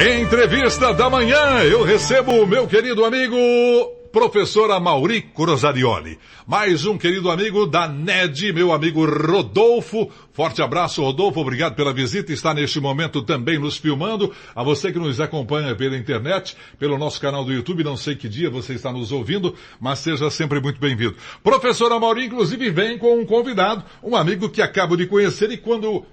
Entrevista da manhã, eu recebo o meu querido amigo, professor Amaury Crosarioli. Mais um querido amigo da NED, meu amigo Rodolfo. Forte abraço, Rodolfo, obrigado pela visita. Está neste momento também nos filmando. A você que nos acompanha pela internet, pelo nosso canal do YouTube, não sei que dia você está nos ouvindo, mas seja sempre muito bem-vindo. Professor Amaury, inclusive, vem com um convidado, um amigo que acabo de conhecer, e quando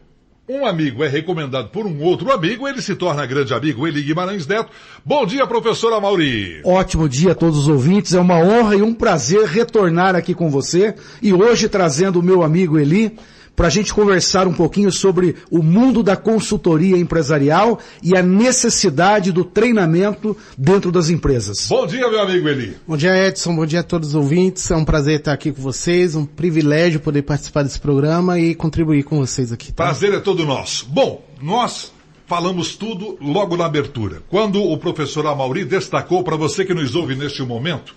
um amigo é recomendado por um outro amigo, ele se torna grande amigo. Eli Guimarães Neto. Bom dia, professor Amaury. Ótimo dia a todos os ouvintes. É uma honra e um prazer retornar aqui com você. E hoje trazendo o meu amigo Eli, para a gente conversar um pouquinho sobre o mundo da consultoria empresarial e a necessidade do treinamento dentro das empresas. Bom dia, meu amigo Eli. Bom dia, Edson. Bom dia a todos os ouvintes. É um prazer estar aqui com vocês, um privilégio poder participar desse programa e contribuir com vocês aqui. Tá? Prazer é todo nosso. Bom, nós falamos tudo logo na abertura, quando o professor Amaury destacou para você que nos ouve neste momento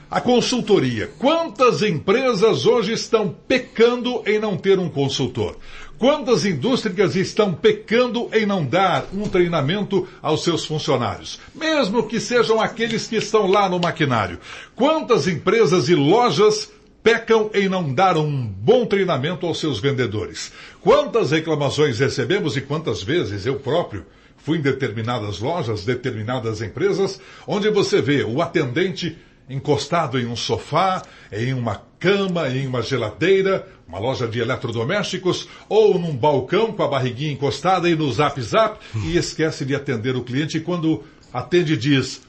a consultoria. Quantas empresas hoje estão pecando em não ter um consultor? Quantas indústrias estão pecando em não dar um treinamento aos seus funcionários? Mesmo que sejam aqueles que estão lá no maquinário. Quantas empresas e lojas pecam em não dar um bom treinamento aos seus vendedores? Quantas reclamações recebemos e quantas vezes eu próprio fui em determinadas lojas, determinadas empresas, onde você vê o atendente encostado em um sofá, em uma cama, em uma geladeira, uma loja de eletrodomésticos, ou num balcão com a barriguinha encostada e no zap zap, e esquece de atender o cliente, e quando atende diz: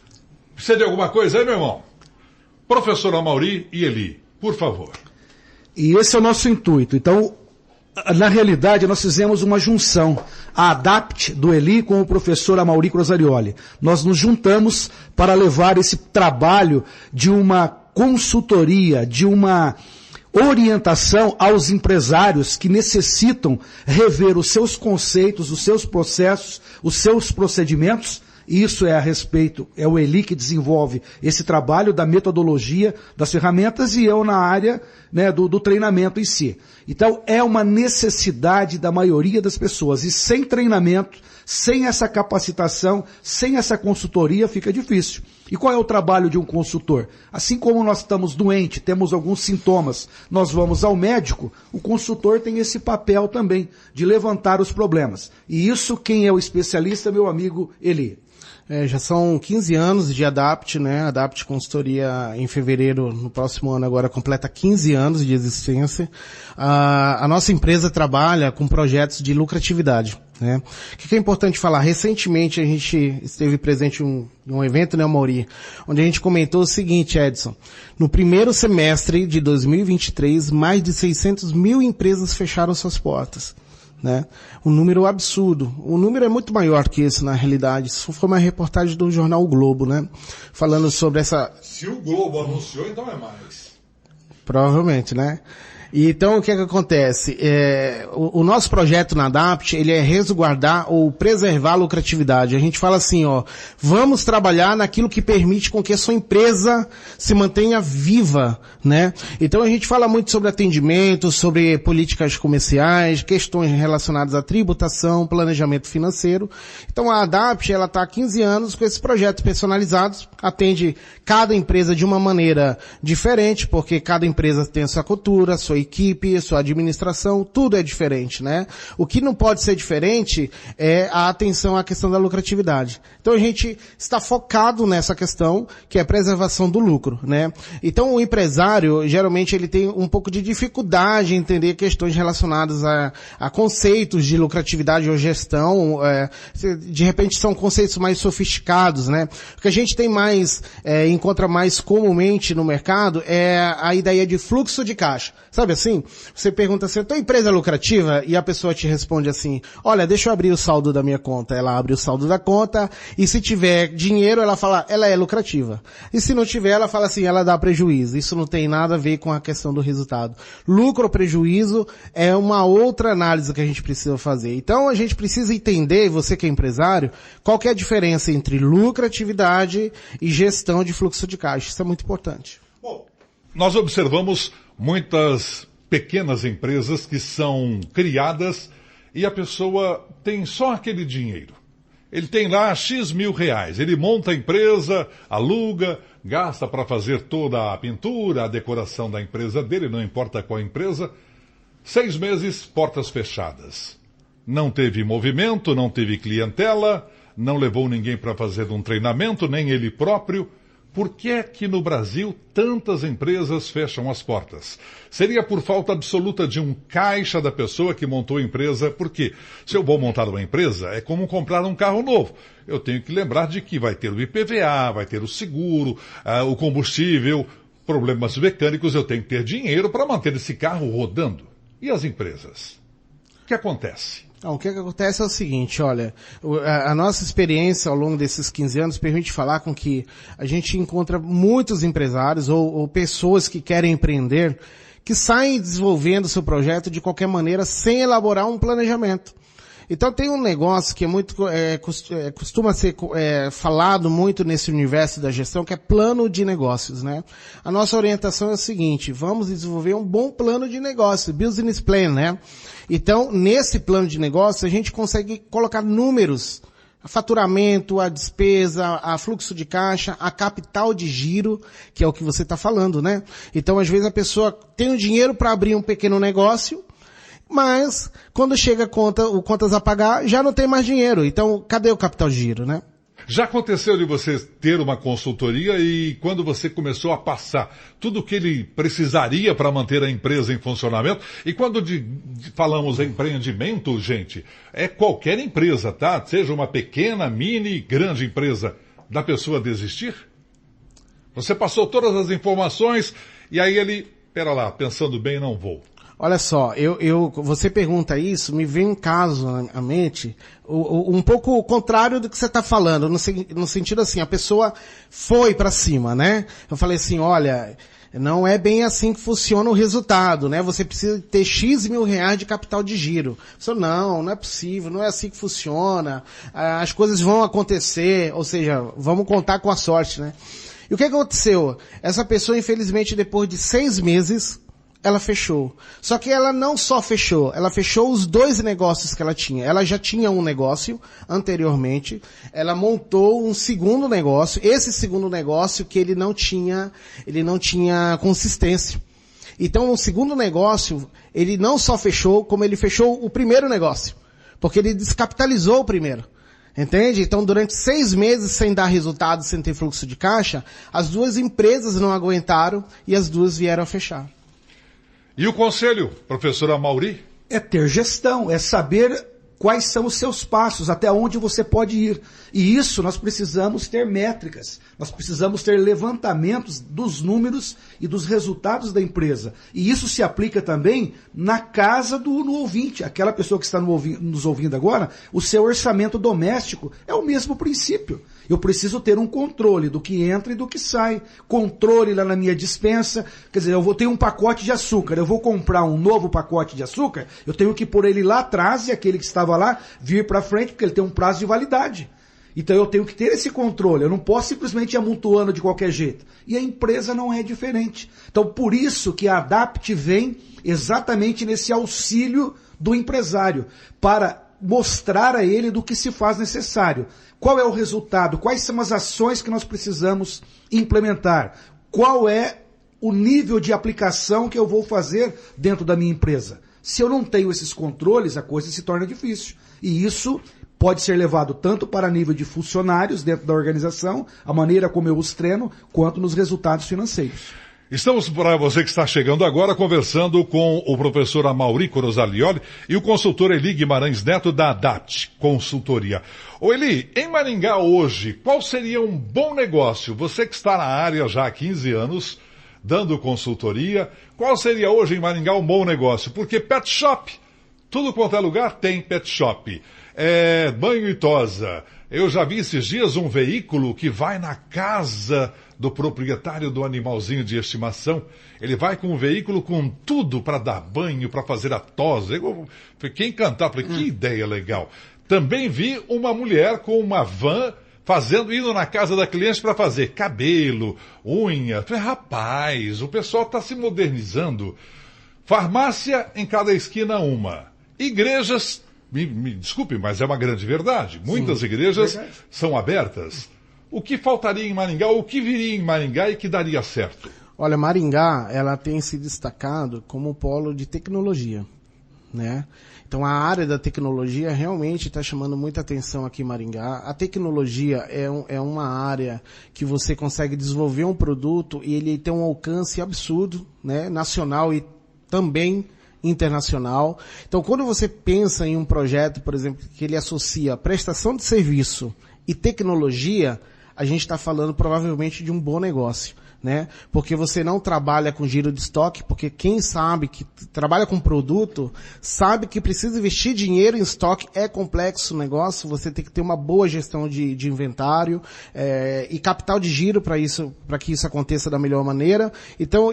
precisa de alguma coisa aí, meu irmão? Professor Amaury e Eli, por favor. E esse é o nosso intuito. Então, na realidade, nós fizemos uma junção, a ADAPT do Eli com o professor Amaury Crosarioli. Nós nos juntamos para levar esse trabalho de uma consultoria, de uma orientação aos empresários que necessitam rever os seus conceitos, os seus processos, os seus procedimentos. Isso é a respeito, é o Eli que desenvolve esse trabalho da metodologia, das ferramentas, e eu na área, né, do treinamento em si. Então é uma necessidade da maioria das pessoas, e sem treinamento, sem essa capacitação, sem essa consultoria, fica difícil. E qual é o trabalho de um consultor? Assim como nós estamos doentes, temos alguns sintomas, nós vamos ao médico, o consultor tem esse papel também, de levantar os problemas. E isso, quem é o especialista, meu amigo Eli. Já são 15 anos de ADAPT, né? ADAPT Consultoria em fevereiro, no próximo ano agora, completa 15 anos de existência. A nossa empresa trabalha com projetos de lucratividade, né? O que é importante falar? Recentemente a gente esteve presente em um evento, né, Amaury, onde a gente comentou o seguinte, Edson: no primeiro semestre de 2023, mais de 600 mil empresas fecharam suas portas. Né? Um número absurdo. O número é muito maior que esse, na realidade. Isso foi uma reportagem do jornal O Globo, né? Falando sobre essa... Se o Globo anunciou, então é mais. Provavelmente, né? E então, o que é que acontece? O nosso projeto na ADAPT, ele é resguardar ou preservar a lucratividade. A gente fala assim, ó, vamos trabalhar naquilo que permite com que a sua empresa se mantenha viva, né? Então a gente fala muito sobre atendimento, sobre políticas comerciais, questões relacionadas à tributação, planejamento financeiro. Então a ADAPT, ela está há 15 anos com esses projetos personalizados, atende cada empresa de uma maneira diferente, porque cada empresa tem a sua cultura, sua equipe, sua administração, tudo é diferente, né? O que não pode ser diferente é a atenção à questão da lucratividade. Então a gente está focado nessa questão, que é a preservação do lucro, né? Então o empresário, geralmente, ele tem um pouco de dificuldade em entender questões relacionadas a conceitos de lucratividade ou gestão. De repente são conceitos mais sofisticados, né? O que a gente tem mais, encontra mais comumente no mercado é a ideia de fluxo de caixa. Sabe assim? Você pergunta assim, tua empresa é lucrativa? E a pessoa te responde assim, olha, deixa eu abrir o saldo da minha conta. Ela abre o saldo da conta, e se tiver dinheiro, ela fala, ela é lucrativa. E se não tiver, ela fala assim, ela dá prejuízo. Isso não tem nada a ver com a questão do resultado. Lucro ou prejuízo é uma outra análise que a gente precisa fazer. Então a gente precisa entender, você que é empresário, qual que é a diferença entre lucratividade e gestão de fluxo de caixa. Isso é muito importante. Bom, nós observamos muitas pequenas empresas que são criadas e a pessoa tem só aquele dinheiro. Ele tem lá X mil reais. Ele monta a empresa, aluga, gasta para fazer toda a pintura, a decoração da empresa dele, não importa qual empresa. 6 meses, portas fechadas. Não teve movimento, não teve clientela, não levou ninguém para fazer um treinamento, nem ele próprio. Por que é que no Brasil tantas empresas fecham as portas? Seria por falta absoluta de um caixa da pessoa que montou a empresa, porque se eu vou montar uma empresa, é como comprar um carro novo. Eu tenho que lembrar de que vai ter o IPVA, vai ter o seguro, o combustível, problemas mecânicos, eu tenho que ter dinheiro para manter esse carro rodando. E as empresas? O que acontece? O que acontece é o seguinte, olha, a nossa experiência ao longo desses 15 anos permite falar com que a gente encontra muitos empresários ou pessoas que querem empreender que saem desenvolvendo seu projeto de qualquer maneira sem elaborar um planejamento. Então tem um negócio que é muito, costuma ser falado muito nesse universo da gestão, que é plano de negócios, né? A nossa orientação é o seguinte, vamos desenvolver um bom plano de negócio, business plan, né? Então, nesse plano de negócio, a gente consegue colocar números, a faturamento, a despesa, a fluxo de caixa, a capital de giro, que é o que você está falando, né? Então, às vezes a pessoa tem o dinheiro para abrir um pequeno negócio, mas quando chega o contas a pagar, já não tem mais dinheiro. Então, cadê o capital de giro, né? Já aconteceu de você ter uma consultoria e quando você começou a passar tudo o que ele precisaria para manter a empresa em funcionamento, e quando falamos em empreendimento, gente, é qualquer empresa, tá? Seja uma pequena, mini, grande empresa, da pessoa desistir? Você passou todas as informações e aí ele, pera lá, pensando bem, não vou. Olha só, você pergunta isso, me vem um caso à mente, um pouco o contrário do que você está falando, no sentido assim, a pessoa foi para cima, né? Eu falei assim, olha, não é bem assim que funciona o resultado, né? Você precisa ter X mil reais de capital de giro. Eu não é possível, não é assim que funciona, as coisas vão acontecer, ou seja, vamos contar com a sorte, né? E o que aconteceu? Essa pessoa, infelizmente, depois de 6 meses, ela fechou. Só que ela não só fechou, ela fechou os 2 negócios que ela tinha. Ela já tinha um negócio anteriormente, ela montou um segundo negócio, esse segundo negócio que ele não tinha consistência. Então, o segundo negócio, ele não só fechou, como ele fechou o primeiro negócio, porque ele descapitalizou o primeiro. Entende? Então, durante 6 meses sem dar resultado, sem ter fluxo de caixa, as 2 empresas não aguentaram e as 2 vieram a fechar. E o conselho, professora Mauri? É ter gestão, é saber quais são os seus passos, até onde você pode ir. E isso nós precisamos ter métricas, nós precisamos ter levantamentos dos números e dos resultados da empresa. E isso se aplica também na casa no ouvinte, aquela pessoa que está nos ouvindo agora, o seu orçamento doméstico é o mesmo princípio. Eu preciso ter um controle do que entra e do que sai. Controle lá na minha despensa. Quer dizer, eu vou ter um pacote de açúcar. Eu vou comprar um novo pacote de açúcar. Eu tenho que pôr ele lá atrás e aquele que estava lá vir para frente, porque ele tem um prazo de validade. Então eu tenho que ter esse controle. Eu não posso simplesmente ir amontoando de qualquer jeito. E a empresa não é diferente. Então por isso que a Adapt vem exatamente nesse auxílio do empresário, para mostrar a ele do que se faz necessário. Qual é o resultado? Quais são as ações que nós precisamos implementar? Qual é o nível de aplicação que eu vou fazer dentro da minha empresa? Se eu não tenho esses controles, a coisa se torna difícil. E isso pode ser levado tanto para nível de funcionários dentro da organização, a maneira como eu os treino, quanto nos resultados financeiros. Estamos, para você que está chegando agora, conversando com o professor Amaury Rosalioli e o consultor Eli Guimarães Neto da Adapt Consultoria. Ô Eli, em Maringá hoje, qual seria um bom negócio? Você que está na área já há 15 anos, dando consultoria, qual seria hoje em Maringá um bom negócio? Porque pet shop, tudo quanto é lugar tem pet shop. Banho e tosa. Eu já vi esses dias um veículo que vai na casa do proprietário do animalzinho de estimação. Ele vai com o veículo com tudo para dar banho, para fazer a tosa. Eu fiquei encantado, falei, que ideia legal. Também vi uma mulher com uma van indo na casa da cliente para fazer cabelo, unha. Falei, rapaz, o pessoal está se modernizando. Farmácia em cada esquina uma. Igrejas me desculpe, mas é uma grande verdade. Muitas igrejas são abertas. O que faltaria em Maringá, ou o que viria em Maringá e que daria certo? Olha, Maringá, ela tem se destacado como um polo de tecnologia, né? Então a área da tecnologia realmente está chamando muita atenção aqui em Maringá. A tecnologia é uma área que você consegue desenvolver um produto e ele tem um alcance absurdo, né? Nacional e também internacional. Então quando você pensa em um projeto, por exemplo, que ele associa prestação de serviço e tecnologia, a gente está falando provavelmente de um bom negócio, né? Porque você não trabalha com giro de estoque, porque quem sabe que trabalha com produto, sabe que precisa investir dinheiro em estoque, é complexo o negócio, você tem que ter uma boa gestão de inventário, e capital de giro para que isso aconteça da melhor maneira. Então,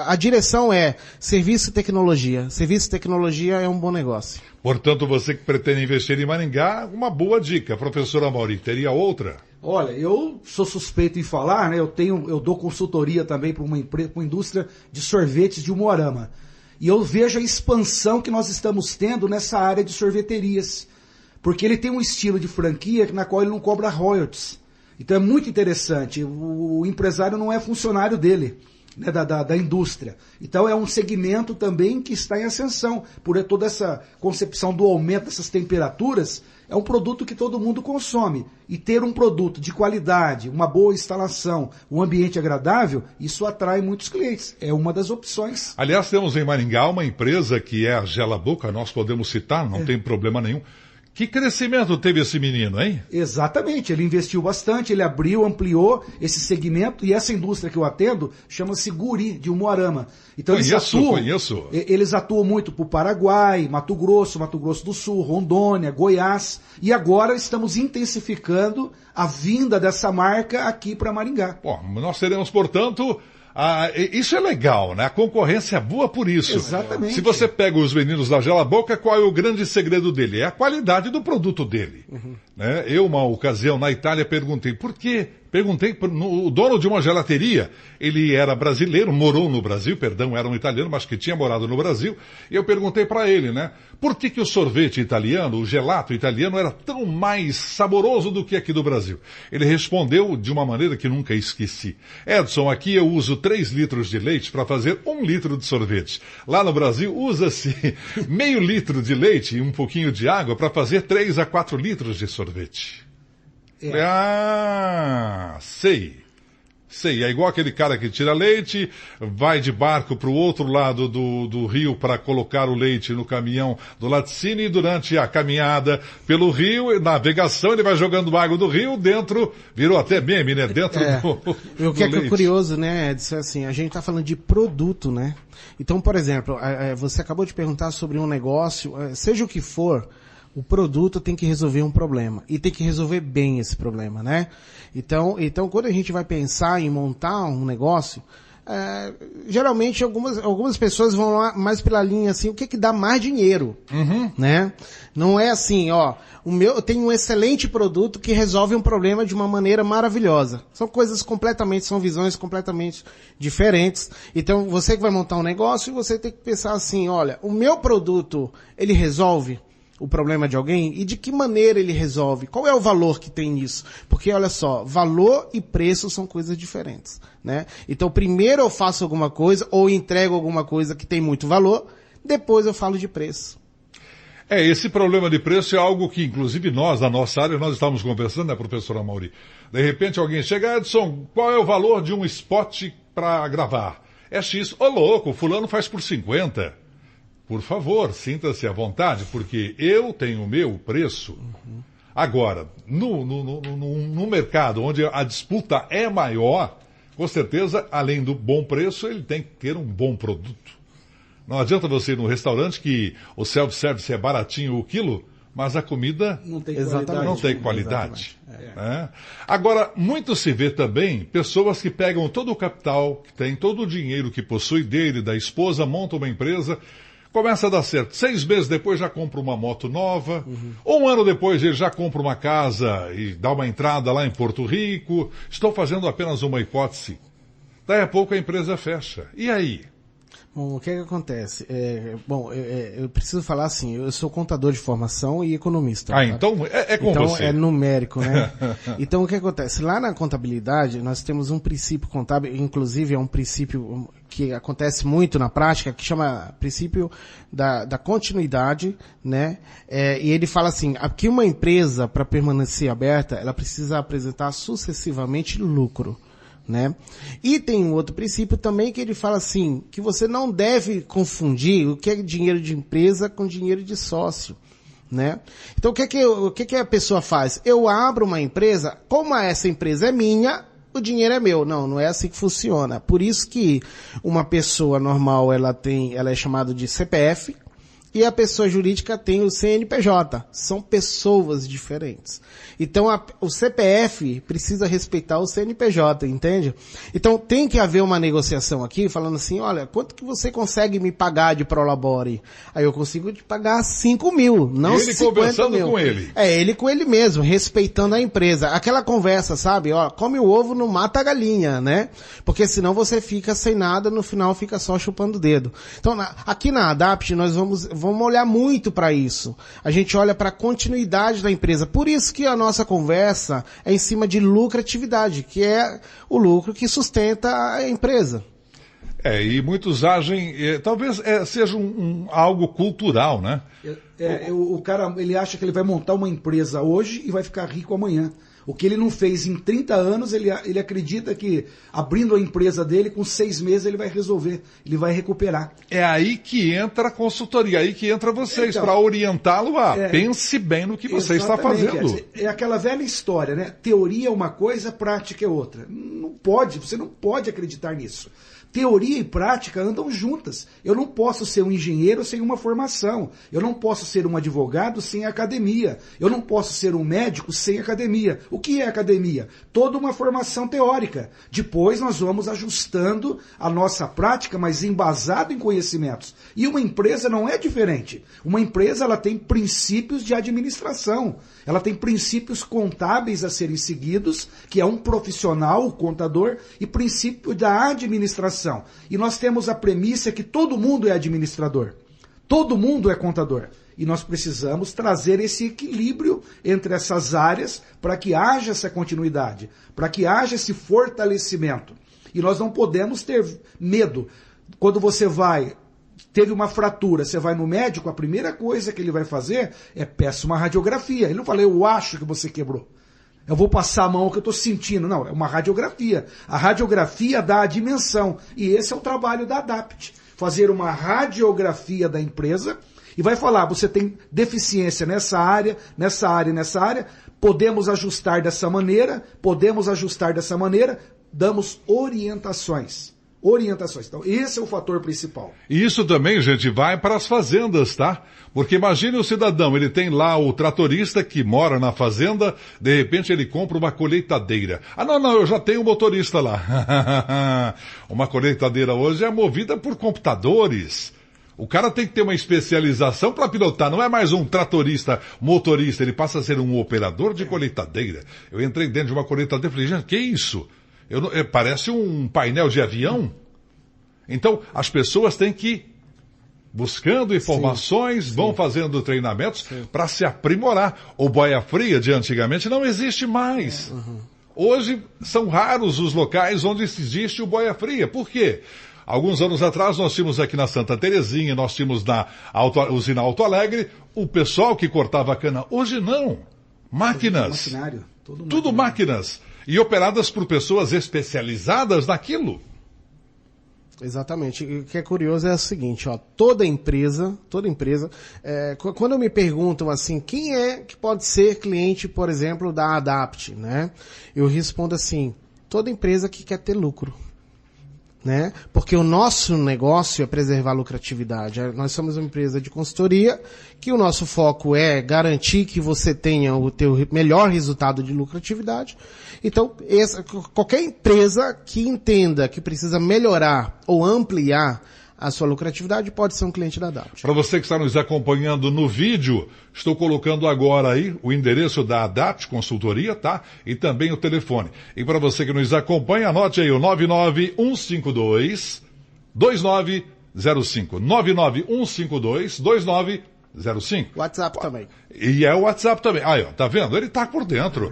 a direção é serviço e tecnologia. Serviço e tecnologia é um bom negócio. Portanto, você que pretende investir em Maringá, uma boa dica. Professora Mauri, teria outra? Olha, eu sou suspeito em falar, né? Eu dou consultoria também para uma indústria de sorvetes de Umuarama. E eu vejo a expansão que nós estamos tendo nessa área de sorveterias. Porque ele tem um estilo de franquia na qual ele não cobra royalties. Então é muito interessante. O empresário não é funcionário dele, né, da indústria. Então é um segmento também que está em ascensão. Por toda essa concepção do aumento dessas temperaturas, é um produto que todo mundo consome. E ter um produto de qualidade, uma boa instalação, um ambiente agradável, isso atrai muitos clientes. É uma das opções. Aliás, temos em Maringá uma empresa que é a Gela Boca, nós podemos citar, não tem problema nenhum. Que crescimento teve esse menino, hein? Exatamente, ele investiu bastante, ele abriu, ampliou esse segmento, e essa indústria que eu atendo chama-se Guri, de Umuarama. Então Conheço. Eles atuam muito para o Paraguai, Mato Grosso do Sul, Rondônia, Goiás, e agora estamos intensificando a vinda dessa marca aqui para Maringá. Bom, nós teremos, portanto... isso é legal, né? A concorrência é boa por isso. Exatamente. Se você pega os meninos da Gela Boca, qual é o grande segredo dele? É a qualidade do produto dele. Né? Eu, uma ocasião, na Itália, perguntei por quê? Perguntei o dono de uma gelateria, ele era brasileiro, morou no Brasil, era um italiano, mas que tinha morado no Brasil, e eu perguntei para ele, né, por que o sorvete italiano, o gelato italiano, era tão mais saboroso do que aqui do Brasil? Ele respondeu de uma maneira que nunca esqueci. Edson, aqui eu uso 3 litros de leite para fazer 1 litro de sorvete. Lá no Brasil, usa-se meio litro de leite e um pouquinho de água para fazer 3 a 4 litros de sorvete. Sei. É igual aquele cara que tira leite, vai de barco para o outro lado do rio para colocar o leite no caminhão do laticínio, e durante a caminhada pelo rio, navegação, ele vai jogando água do rio dentro, virou até meme, né? Dentro do O que leite. É curioso, né, Edson, assim, a gente está falando de produto, né? Então, por exemplo, você acabou de perguntar sobre um negócio, seja o que for, o produto tem que resolver um problema. E tem que resolver bem esse problema, né? Então quando a gente vai pensar em montar um negócio, geralmente algumas pessoas vão lá mais pela linha assim, o que dá mais dinheiro, né? Não é assim, eu tenho um excelente produto que resolve um problema de uma maneira maravilhosa. São visões completamente diferentes. Então, você que vai montar um negócio, você tem que pensar assim, olha, o meu produto, ele resolve o problema de alguém, e de que maneira ele resolve? Qual é o valor que tem nisso? Porque, olha só, valor e preço são coisas diferentes, né? Então, primeiro eu faço alguma coisa, ou entrego alguma coisa que tem muito valor, depois eu falo de preço. Esse problema de preço é algo que, inclusive, nós, da nossa área, nós estávamos conversando, né, professora Mauri? De repente alguém chega, Edson, qual é o valor de um spot para gravar? É X. Ô, louco, fulano faz por 50. Por favor, sinta-se à vontade, porque eu tenho o meu preço. Agora, no mercado onde a disputa é maior, com certeza, além do bom preço, ele tem que ter um bom produto. Não adianta você ir num restaurante que o self-service é baratinho o quilo, mas a comida não tem qualidade. Agora, muito se vê também pessoas que pegam todo o capital, que tem todo o dinheiro que possui dele, da esposa, montam uma empresa, começa a dar certo. 6 meses depois já compra uma moto nova. 1 ano depois ele já compra uma casa e dá uma entrada lá em Porto Rico. Estou fazendo apenas uma hipótese. Daí a pouco a empresa fecha. E aí? Bom, o que acontece? Eu preciso falar assim, eu sou contador de formação e economista. Ah, tá? Então é com então, você. é numérico, né? Então, o que acontece? Lá na contabilidade, nós temos um princípio contábil, inclusive é um princípio que acontece muito na prática, que chama princípio da continuidade, né? E ele fala assim, que uma empresa, para permanecer aberta, ela precisa apresentar sucessivamente lucro. Né? E tem um outro princípio também que ele fala assim, que você não deve confundir o que é dinheiro de empresa com dinheiro de sócio, né? Então o que a pessoa faz? Eu abro uma empresa, como essa empresa é minha, o dinheiro é meu. Não é assim que funciona. Por isso que uma pessoa normal, ela é chamada de CPF, e a pessoa jurídica tem o CNPJ. São pessoas diferentes. Então, o CPF precisa respeitar o CNPJ, entende? Então, tem que haver uma negociação aqui, falando assim, olha, quanto que você consegue me pagar de Prolabore? Aí eu consigo te pagar 5 mil, não ele 50 conversando mil. Com ele. Ele com ele mesmo, respeitando a empresa. Aquela conversa, sabe? Ó, come o ovo, não mata a galinha, né? Porque senão você fica sem nada, no final fica só chupando o dedo. Então, aqui na Adapt, nós vamos olhar muito para isso. A gente olha para a continuidade da empresa. Por isso que a nossa conversa é em cima de lucratividade, que é o lucro que sustenta a empresa. E muitos agem, talvez seja algo cultural, né? O cara, ele acha que ele vai montar uma empresa hoje e vai ficar rico amanhã. O que ele não fez em 30 anos, ele acredita que abrindo a empresa dele, com 6 meses ele vai resolver, ele vai recuperar. É aí que entra a consultoria, aí que entra vocês, então, para orientá-lo pense bem no que você está fazendo. É aquela velha história, né? Teoria é uma coisa, prática é outra. Não pode, você não pode acreditar nisso. Teoria e prática andam juntas. Eu não posso ser um engenheiro sem uma formação. Eu não posso ser um advogado sem academia. Eu não posso ser um médico sem academia. O que é academia? Toda uma formação teórica. Depois nós vamos ajustando a nossa prática, mas embasado em conhecimentos. E uma empresa não é diferente. Uma empresa, ela tem princípios de administração. Ela tem princípios contábeis a serem seguidos, que é um profissional, o contador, e princípio da administração. E nós temos a premissa que todo mundo é administrador. Todo mundo é contador. E nós precisamos trazer esse equilíbrio entre essas áreas para que haja essa continuidade, para que haja esse fortalecimento. E nós não podemos ter medo. Quando você teve uma fratura, você vai no médico, a primeira coisa que ele vai fazer é peça uma radiografia. Ele não fala, eu acho que você quebrou. Eu vou passar a mão que eu estou sentindo. Não, é uma radiografia. A radiografia dá a dimensão. E esse é o trabalho da Adapt. Fazer uma radiografia da empresa e vai falar, você tem deficiência nessa área, nessa área, nessa área, podemos ajustar dessa maneira, damos orientações. Então, esse é o fator principal. E isso também, gente, vai para as fazendas, tá? Porque imagine o cidadão, ele tem lá o tratorista que mora na fazenda, de repente ele compra uma colheitadeira. Ah, não, eu já tenho um motorista lá. Uma colheitadeira hoje é movida por computadores. O cara tem que ter uma especialização para pilotar, não é mais um tratorista, motorista, ele passa a ser um operador de colheitadeira. Eu entrei dentro de uma colheitadeira e falei, gente, que isso? Parece um painel de avião. Então, as pessoas têm que ir buscando informações, vão fazendo treinamentos para se aprimorar. O boia fria de antigamente não existe mais. Hoje, são raros os locais onde existe o boia fria. Por quê? Alguns anos atrás, nós tínhamos aqui na Santa Terezinha, nós tínhamos na usina Alto Alegre, o pessoal que cortava a cana. Hoje não. Máquinas. Tudo máquinas. E operadas por pessoas especializadas naquilo. Exatamente. O que é curioso é o seguinte, ó, toda empresa, quando me perguntam assim, quem é que pode ser cliente, por exemplo, da Adapt, né? Eu respondo assim, toda empresa que quer ter lucro. Né? Porque o nosso negócio é preservar a lucratividade. Nós somos uma empresa de consultoria que o nosso foco é garantir que você tenha o teu melhor resultado de lucratividade. Então, qualquer empresa que entenda que precisa melhorar ou ampliar a sua lucratividade pode ser um cliente da Adapt. Para você que está nos acompanhando no vídeo, estou colocando agora aí o endereço da Adapt Consultoria, tá? E também o telefone. E para você que nos acompanha, anote aí o 99152-29 2905. 991522905. WhatsApp também. E é o WhatsApp também. Aí, ó, tá vendo? Ele tá por dentro.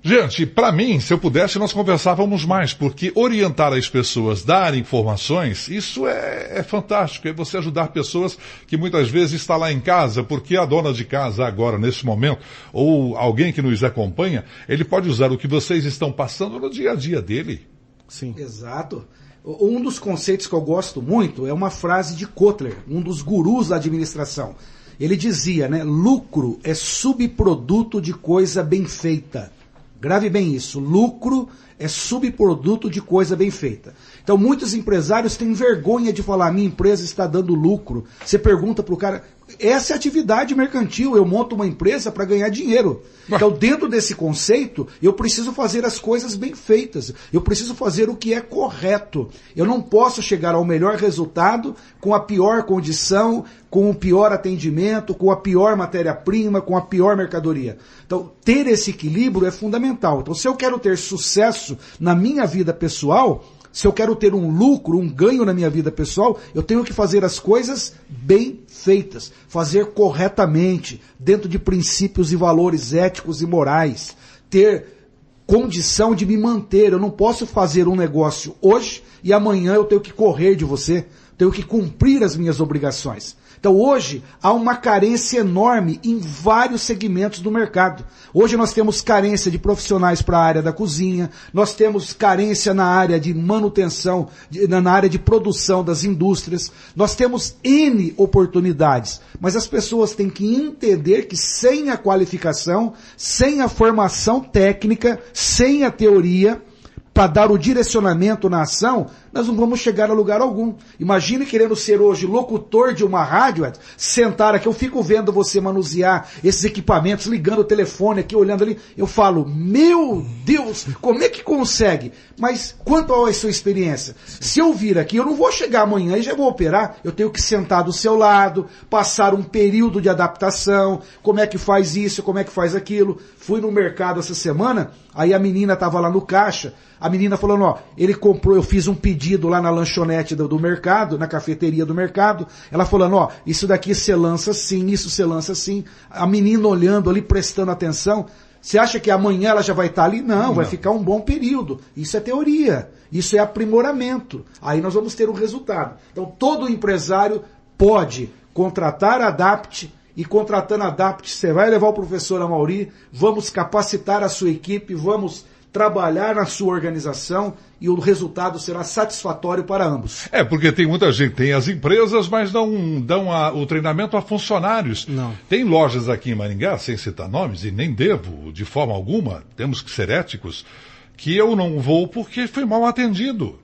Gente, para mim, se eu pudesse, nós conversávamos mais, porque orientar as pessoas, dar informações, isso é fantástico. É você ajudar pessoas que muitas vezes está lá em casa, porque a dona de casa agora, nesse momento, ou alguém que nos acompanha, ele pode usar o que vocês estão passando no dia a dia dele. Sim. Exato. Um dos conceitos que eu gosto muito é uma frase de Kotler, um dos gurus da administração. Ele dizia, né, lucro é subproduto de coisa bem feita. Grave bem isso, lucro é subproduto de coisa bem feita. Então muitos empresários têm vergonha de falar, minha empresa está dando lucro. Você pergunta para o cara, essa é a atividade mercantil, eu monto uma empresa para ganhar dinheiro. Então dentro desse conceito, eu preciso fazer as coisas bem feitas, eu preciso fazer o que é correto. Eu não posso chegar ao melhor resultado com a pior condição, com o pior atendimento, com a pior matéria-prima, com a pior mercadoria. Então ter esse equilíbrio é fundamental. Então se eu quero ter sucesso na minha vida pessoal, se eu quero ter um lucro, um ganho na minha vida pessoal, eu tenho que fazer as coisas bem feitas, fazer corretamente, dentro de princípios e valores éticos e morais, ter condição de me manter. Eu não posso fazer um negócio hoje e amanhã eu tenho que correr de você, tenho que cumprir as minhas obrigações. Então hoje há uma carência enorme em vários segmentos do mercado. Hoje nós temos carência de profissionais para a área da cozinha, nós temos carência na área de manutenção, na área de produção das indústrias, nós temos N oportunidades, mas as pessoas têm que entender que sem a qualificação, sem a formação técnica, sem a teoria, para dar o direcionamento na ação, nós não vamos chegar a lugar algum. Imagine querendo ser hoje locutor de uma rádio, Ed, sentar aqui, eu fico vendo você manusear esses equipamentos, ligando o telefone aqui, olhando ali, eu falo, meu Deus, como é que consegue? Mas quanto à sua experiência? Se eu vir aqui, eu não vou chegar amanhã e já vou operar, eu tenho que sentar do seu lado, passar um período de adaptação, como é que faz isso, como é que faz aquilo. Fui no mercado essa semana, aí a menina estava lá no caixa, a menina falando, ó, ele comprou, eu fiz um pedido lá na lanchonete do mercado, na cafeteria do mercado, ela falando, ó, isso daqui você lança assim, isso você lança assim, a menina olhando ali, prestando atenção. Você acha que amanhã ela já vai estar ali? Não, vai ficar um bom período. Isso é teoria, isso é aprimoramento. Aí nós vamos ter um resultado. Então todo empresário pode contratar a Adapt, e contratando a Adapt, você vai levar o professor Amaury, vamos capacitar a sua equipe, vamos trabalhar na sua organização e o resultado será satisfatório para ambos. É, porque tem muita gente, tem as empresas, mas não dão o treinamento a funcionários. Não. Tem lojas aqui em Maringá, sem citar nomes, e nem devo, de forma alguma, temos que ser éticos, que eu não vou porque fui mal atendido.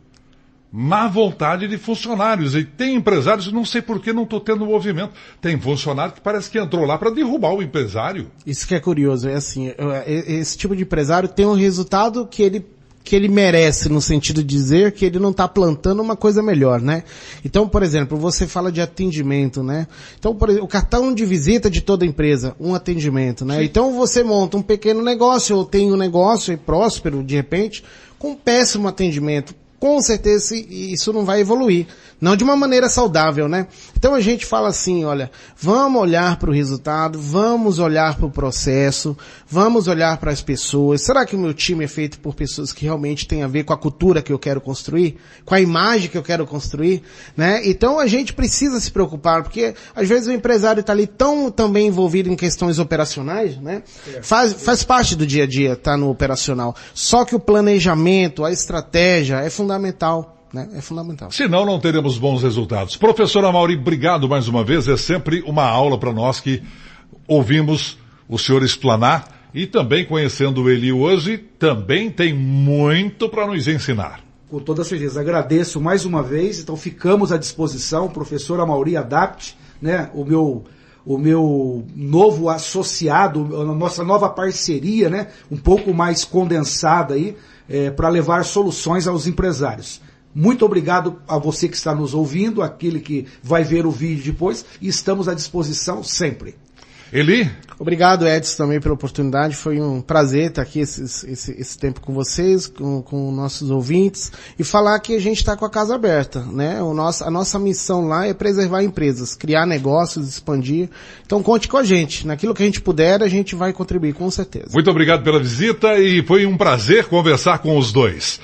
Má vontade de funcionários. E tem empresários, não sei por que não estou tendo movimento. Tem funcionário que parece que entrou lá para derrubar o empresário. Isso que é curioso, é assim, esse tipo de empresário tem um resultado que ele merece, no sentido de dizer que ele não está plantando uma coisa melhor, né? Então, por exemplo, você fala de atendimento, né? Então, por exemplo, o cartão de visita de toda empresa, um atendimento, né? Sim. Então você monta um pequeno negócio, ou tem um negócio próspero, de repente, com um péssimo atendimento. Com certeza isso não vai evoluir. Não de uma maneira saudável, né? Então a gente fala assim, olha, vamos olhar para o resultado, vamos olhar para o processo, vamos olhar para as pessoas. Será que o meu time é feito por pessoas que realmente têm a ver com a cultura que eu quero construir? Com a imagem que eu quero construir? Né? Então a gente precisa se preocupar, porque às vezes o empresário está ali tão também envolvido em questões operacionais, né? Faz parte do dia a dia, tá no operacional. Só que o planejamento, a estratégia é fundamental. Né? É fundamental. Senão não teremos bons resultados. Professor Amaury, obrigado mais uma vez. É sempre uma aula para nós que ouvimos o senhor explanar e também conhecendo ele hoje, também tem muito para nos ensinar. Com toda certeza. Agradeço mais uma vez. Então ficamos à disposição. Professor Amaury Adapt, né? O meu novo associado, a nossa nova parceria, né? Um pouco mais condensada aí, para levar soluções aos empresários. Muito obrigado a você que está nos ouvindo, aquele que vai ver o vídeo depois, e estamos à disposição sempre. Eli? Obrigado, Edson, também pela oportunidade. Foi um prazer estar aqui esse tempo com vocês, com nossos ouvintes, e falar que a gente está com a casa aberta, né? A nossa missão lá é preservar empresas, criar negócios, expandir. Então conte com a gente. Naquilo que a gente puder, a gente vai contribuir, com certeza. Muito obrigado pela visita e foi um prazer conversar com os dois.